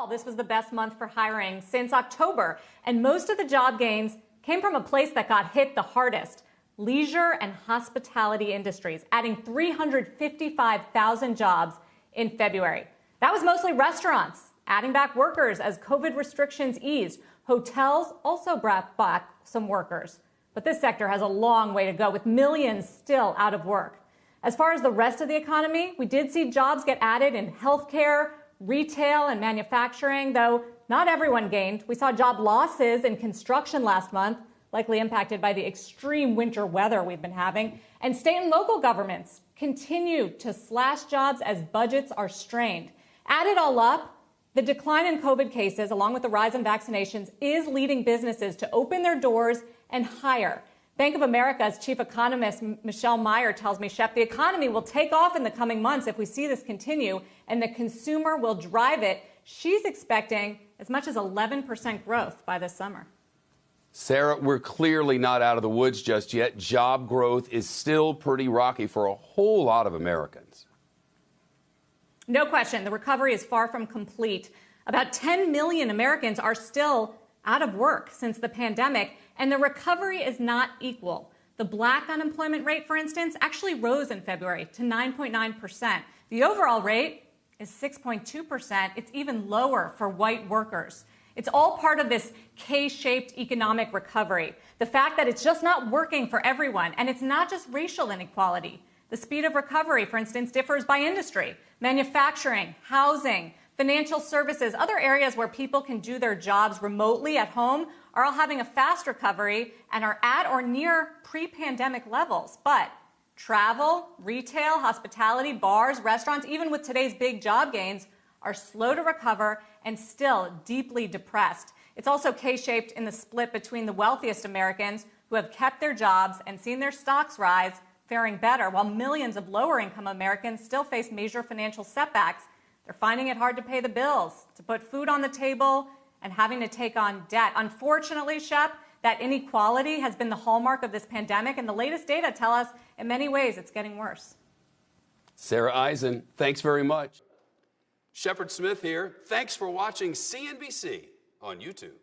Overall, this was the best month for hiring since October, and most of the job gains came from a place that got hit the hardest: leisure and hospitality industries, adding 355,000 jobs in February. That was mostly restaurants, adding back workers as COVID restrictions eased. Hotels also brought back some workers. But this sector has a long way to go, with millions still out of work. As far as the rest of the economy, we did see jobs get added in healthcare, retail, and manufacturing, though not everyone gained. We saw job losses in construction last month, likely impacted by the extreme winter weather we've been having. And state and local governments continue to slash jobs as budgets are strained. Add it all up, the decline in COVID cases, along with the rise in vaccinations, is leading businesses to open their doors and hire. Bank of America's chief economist, Michelle Meyer, tells me, Shep, the economy will take off in the coming months if we see this continue, and the consumer will drive it. She's expecting as much as 11% growth by this summer. Sarah, we're clearly not out of the woods just yet. Job growth is still pretty rocky for a whole lot of Americans. No question, the recovery is far from complete. About 10 million Americans are still out of work since the pandemic, and the recovery is not equal. The black unemployment rate, for instance, actually rose in February to 9.9%. The overall rate is 6.2%. It's even lower for white workers. It's all part of this K-shaped economic recovery. The fact that it's just not working for everyone, and it's not just racial inequality. The speed of recovery, for instance, differs by industry. Manufacturing, housing, financial services, other areas where people can do their jobs remotely at home are all having a fast recovery and are at or near pre-pandemic levels. But travel, retail, hospitality, bars, restaurants, even with today's big job gains, are slow to recover and still deeply depressed. It's also K-shaped in the split between the wealthiest Americans, who have kept their jobs and seen their stocks rise, faring better, while millions of lower-income Americans still face major financial setbacks. They're finding it hard to pay the bills, to put food on the table, and having to take on debt. Unfortunately, Shep, that inequality has been the hallmark of this pandemic, and the latest data tell us in many ways it's getting worse. Sarah Eisen, thanks very much. Shepard Smith here. Thanks for watching CNBC on YouTube.